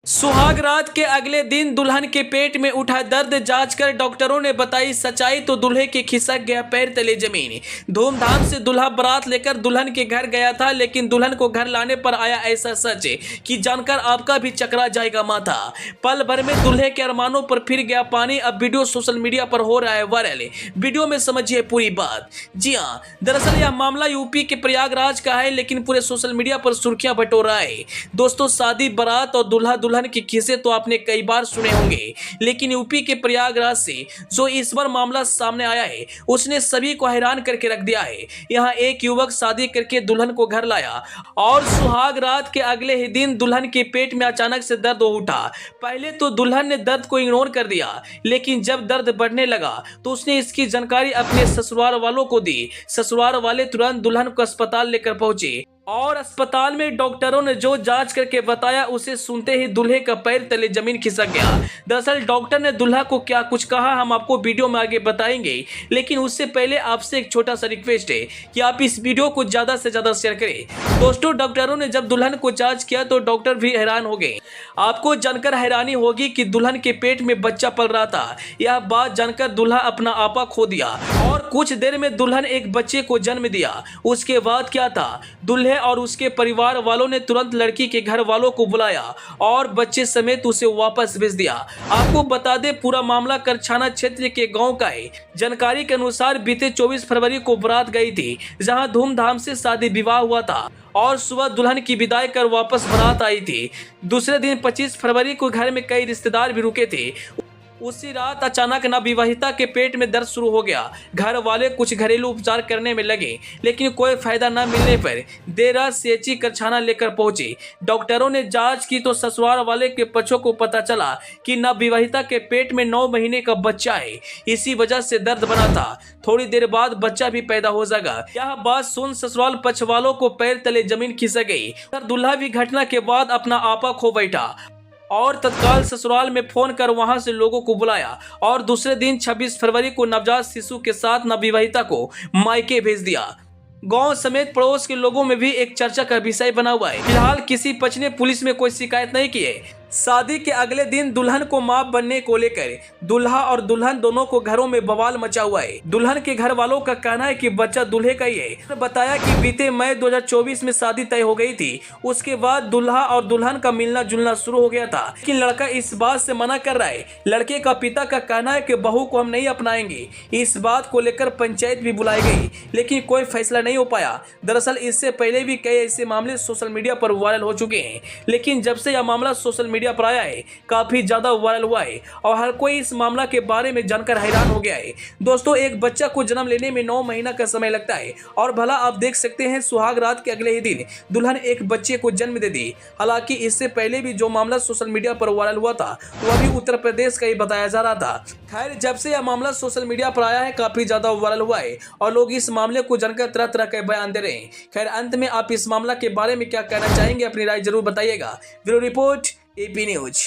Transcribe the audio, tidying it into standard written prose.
सुहाग रात के अगले दिन दुल्हन के पेट में उठा दर्द जांच कर डॉक्टरों ने बताई सच्चाई तो दूल्हे के खिसक गया पैर तले जमीन। धूमधाम से दूल्हा बारात लेकर दुल्हन के घर गया था, लेकिन दुल्हन को घर लाने पर आया ऐसा सच कि जानकर आपका भी चकरा जाएगा माथा। पल भर में दूल्हे के अरमानों पर फिर गया पानी। अब वीडियो सोशल मीडिया पर हो रहा है वायरल। वीडियो में समझिए पूरी बात। जी हाँ, दरअसल यह मामला यूपी के प्रयागराज का है, लेकिन पूरे सोशल मीडिया पर सुर्खियां बटोर रहा है। दोस्तों, शादी बारात और दूल्हा दुल्हन की किस्से तो आपने कई बार सुने होंगे, लेकिन यूपी के प्रयागराज से जो इस बार मामला सामने आया है उसने सभी को हैरान करके रख दिया है। यहाँ एक युवक शादी करके दुल्हन को घर लाया और सुहाग रात के अगले ही दिन दुल्हन के पेट में अचानक से दर्द हो उठा। पहले तो दुल्हन ने दर्द को इग्नोर कर दिया, लेकिन जब दर्द बढ़ने लगा तो उसने इसकी जानकारी अपने ससुराल वालों को दी। ससुराल वाले तुरंत दुल्हन को अस्पताल लेकर पहुंचे और अस्पताल में डॉक्टरों ने जो जांच करके बताया उसे सुनते ही दूल्हे का पैर तले जमीन खिसक गया। दरअसल डॉक्टर ने दूल्हा को क्या कुछ कहा हम आपको वीडियो में आगे बताएंगे, लेकिन उससे पहले आपसे एक छोटा सा रिक्वेस्ट है कि आप इस वीडियो को ज्यादा से ज्यादा शेयर करें। दोस्तों, डॉक्टरों ने जब दुल्हन को जांच किया तो डॉक्टर भी हैरान हो गए। आपको जानकर हैरानी होगी कि दुल्हन के पेट में बच्चा पल रहा था। यह बात जानकर दूल्हा अपना आपा खो दिया और कुछ देर में दुल्हन एक बच्चे को जन्म दिया। उसके बाद क्या था, दूल्हे और उसके परिवार वालों ने तुरंत लड़की के घर वालों को बुलाया और बच्चे समेत उसे वापस भेज दिया। आपको बता दें, पूरा मामला करछाना क्षेत्र के गांव का है। जानकारी के अनुसार बीते 24 फरवरी को बारात गई थी, जहां धूमधाम से शादी विवाह हुआ था और सुबह दुल्हन की विदाई कर वापस बारात आई थी। दूसरे दिन 25 फरवरी को घर में कई रिश्तेदार भी रुके थे। उसी रात अचानक नवविवाहिता के पेट में दर्द शुरू हो गया। घर वाले कुछ घरेलू उपचार करने में लगे, लेकिन कोई फायदा न मिलने पर देर रात सीएचसी करछाना लेकर पहुंचे। डॉक्टरों ने जांच की तो ससुराल वाले के पक्षों को पता चला कि नवविवाहिता के पेट में 9 महीने का बच्चा है। इसी वजह से दर्द बना था। थोड़ी देर बाद बच्चा भी पैदा हो जाएगा। यह बात सुन ससुराल पक्ष वालों को पैर तले जमीन खिसक गई। दूल्हा भी घटना के बाद अपना आपा खो बैठा और तत्काल ससुराल में फोन कर वहां से लोगों को बुलाया और दूसरे दिन 26 फरवरी को नवजात शिशु के साथ नवविवाहिता को मायके भेज दिया। गांव समेत पड़ोस के लोगों में भी एक चर्चा का विषय बना हुआ है। फिलहाल किसी पक्ष ने पुलिस में कोई शिकायत नहीं की है। शादी के अगले दिन दुल्हन को मां बनने को लेकर दूल्हा और दुल्हन दोनों को घरों में बवाल मचा हुआ है। दुल्हन के घर वालों का कहना है कि बच्चा दूल्हे का ही है। बताया कि बीते मई 2024 में शादी तय हो गई थी। उसके बाद दूल्हा और दुल्हन का मिलना जुलना शुरू हो गया था, लेकिन लड़का इस बात से मना कर रहा है। लड़के का पिता का कहना है कि बहू को हम नहीं अपनाएंगे। इस बात को लेकर पंचायत भी बुलाई गई, लेकिन कोई फैसला नहीं हो पाया। दरअसल इससे पहले भी कई ऐसे मामले सोशल मीडिया पर वायरल हो चुके हैं, लेकिन जब से यह मामला सोशल मीडिया पर आया है काफी ज्यादा वायरल हुआ है और हर कोई इस मामला के बारे में जानकर हैरान हो गया है। दोस्तों, एक बच्चा को जन्म लेने में 9 महीना का समय लगता है और भला आप देख सकते हैं सुहाग रात के अगले ही दिन दुल्हन एक बच्चे को जन्म दे दी। हालांकि इससे पहले भी जो मामला सोशल मीडिया पर वायरल हुआ था वह भी उत्तर प्रदेश का ही बताया जा रहा था। खैर, जब से यह मामला सोशल मीडिया पर आया है काफी ज्यादा वायरल हुआ है और लोग इस मामले को जानकर तरह तरह के बयान दे रहे हैं। खैर, अंत में आप इस मामला के बारे में क्या कहना चाहेंगे, अपनी राय जरूर बताइएगा। Bureau report, AP news.